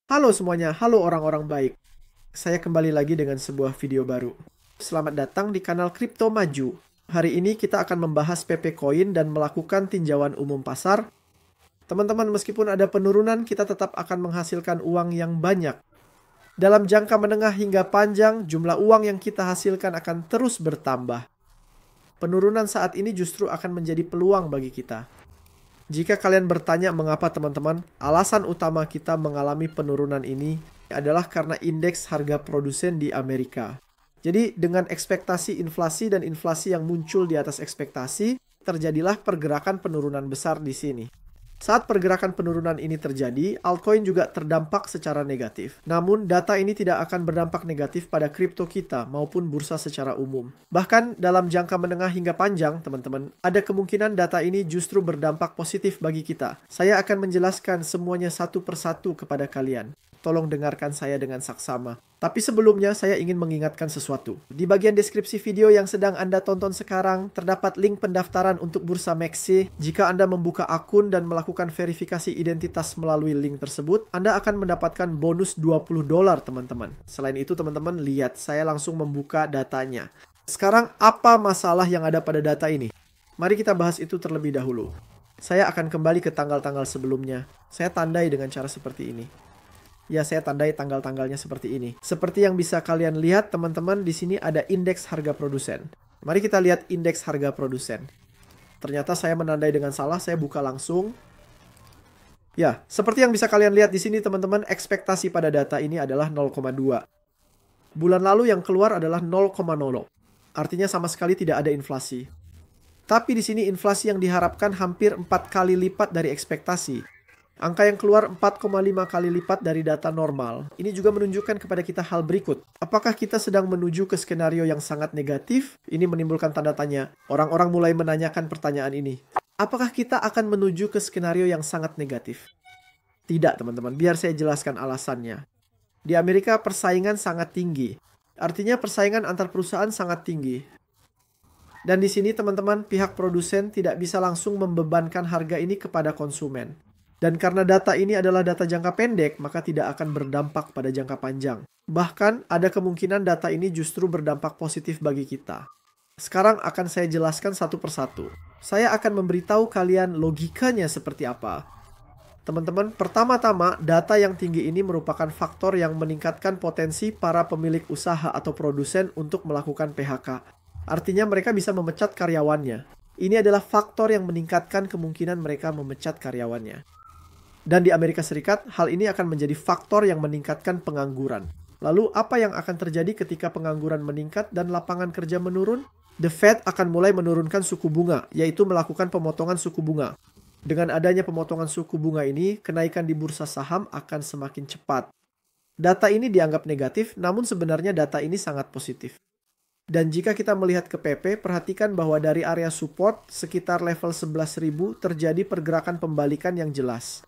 Halo semuanya, halo orang-orang baik. Saya kembali lagi dengan sebuah video baru. Selamat datang di kanal Kripto Maju. Hari ini kita akan membahas PP Coin dan melakukan tinjauan umum pasar. Teman-teman, meskipun ada penurunan, kita tetap akan menghasilkan uang yang banyak. Dalam jangka menengah hingga panjang, jumlah uang yang kita hasilkan akan terus bertambah. Penurunan saat ini justru akan menjadi peluang bagi kita. Jika kalian bertanya mengapa teman-teman, alasan utama kita mengalami penurunan ini adalah karena indeks harga produsen di Amerika. Jadi dengan ekspektasi inflasi dan inflasi yang muncul di atas ekspektasi, terjadilah pergerakan penurunan besar di sini. Saat pergerakan penurunan ini terjadi, altcoin juga terdampak secara negatif. Namun, data ini tidak akan berdampak negatif pada kripto kita maupun bursa secara umum. Bahkan, dalam jangka menengah hingga panjang, teman-teman, ada kemungkinan data ini justru berdampak positif bagi kita. Saya akan menjelaskan semuanya satu persatu kepada kalian. Tolong dengarkan saya dengan saksama. Tapi sebelumnya saya ingin mengingatkan sesuatu. Di bagian deskripsi video yang sedang Anda tonton sekarang, terdapat link pendaftaran untuk Bursa Maxe. Jika Anda membuka akun dan melakukan verifikasi identitas melalui link tersebut, Anda akan mendapatkan bonus $20, teman-teman. Selain itu, teman-teman, lihat, saya langsung membuka datanya. Sekarang, apa masalah yang ada pada data ini? Mari kita bahas itu terlebih dahulu. Saya akan kembali ke tanggal-tanggal sebelumnya. Saya tandai dengan cara seperti ini. Ya, saya tandai tanggal-tanggalnya seperti ini. Seperti yang bisa kalian lihat, teman-teman, di sini ada indeks harga produsen. Mari kita lihat indeks harga produsen. Ternyata saya menandai dengan salah, saya buka langsung. Ya, seperti yang bisa kalian lihat di sini, teman-teman, ekspektasi pada data ini adalah 0,2. Bulan lalu yang keluar adalah 0,0. Artinya sama sekali tidak ada inflasi. Tapi di sini inflasi yang diharapkan hampir 4 kali lipat dari ekspektasi. Angka yang keluar 4,5 kali lipat dari data normal. Ini juga menunjukkan kepada kita hal berikut. Apakah kita sedang menuju ke skenario yang sangat negatif? Ini menimbulkan tanda tanya. Orang-orang mulai menanyakan pertanyaan ini. Apakah kita akan menuju ke skenario yang sangat negatif? Tidak, teman-teman. Biar saya jelaskan alasannya. Di Amerika persaingan sangat tinggi. Artinya persaingan antar perusahaan sangat tinggi. Dan di sini, teman-teman, pihak produsen tidak bisa langsung membebankan harga ini kepada konsumen. Dan karena data ini adalah data jangka pendek, maka tidak akan berdampak pada jangka panjang. Bahkan, ada kemungkinan data ini justru berdampak positif bagi kita. Sekarang akan saya jelaskan satu persatu. Saya akan memberitahu kalian logikanya seperti apa. Teman-teman, pertama-tama, data yang tinggi ini merupakan faktor yang meningkatkan potensi para pemilik usaha atau produsen untuk melakukan PHK. Artinya mereka bisa memecat karyawannya. Ini adalah faktor yang meningkatkan kemungkinan mereka memecat karyawannya. Dan di Amerika Serikat, hal ini akan menjadi faktor yang meningkatkan pengangguran. Lalu, apa yang akan terjadi ketika pengangguran meningkat dan lapangan kerja menurun? The Fed akan mulai menurunkan suku bunga, yaitu melakukan pemotongan suku bunga. Dengan adanya pemotongan suku bunga ini, kenaikan di bursa saham akan semakin cepat. Data ini dianggap negatif, namun sebenarnya data ini sangat positif. Dan jika kita melihat ke PP, perhatikan bahwa dari area support sekitar level 11.000 terjadi pergerakan pembalikan yang jelas.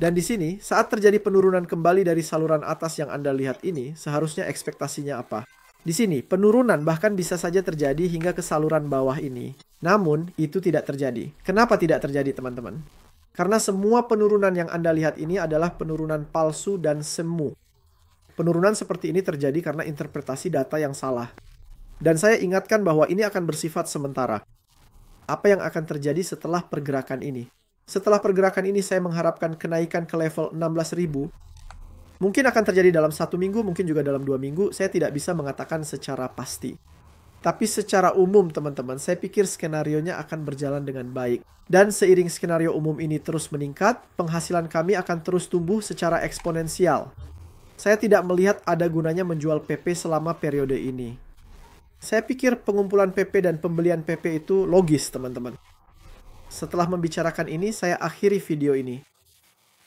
Dan di sini, saat terjadi penurunan kembali dari saluran atas yang Anda lihat ini, seharusnya ekspektasinya apa? Di sini, penurunan bahkan bisa saja terjadi hingga ke saluran bawah ini. Namun, itu tidak terjadi. Kenapa tidak terjadi, teman-teman? Karena semua penurunan yang Anda lihat ini adalah penurunan palsu dan semu. Penurunan seperti ini terjadi karena interpretasi data yang salah. Dan saya ingatkan bahwa ini akan bersifat sementara. Apa yang akan terjadi setelah pergerakan ini? Setelah pergerakan ini saya mengharapkan kenaikan ke level 16.000. Mungkin akan terjadi dalam 1 minggu, mungkin juga dalam 2 minggu. Saya tidak bisa mengatakan secara pasti. Tapi secara umum, teman-teman, saya pikir skenarionya akan berjalan dengan baik. Dan seiring skenario umum ini terus meningkat, penghasilan kami akan terus tumbuh secara eksponensial. Saya tidak melihat ada gunanya menjual PP selama periode ini. Saya pikir pengumpulan PP dan pembelian PP itu logis, teman-teman. Setelah membicarakan ini, saya akhiri video ini.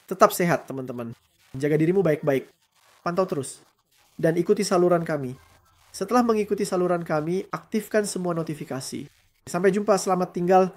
Tetap sehat, teman-teman. Jaga dirimu baik-baik. Pantau terus. Dan ikuti saluran kami. Setelah mengikuti saluran kami, aktifkan semua notifikasi. Sampai jumpa, selamat tinggal.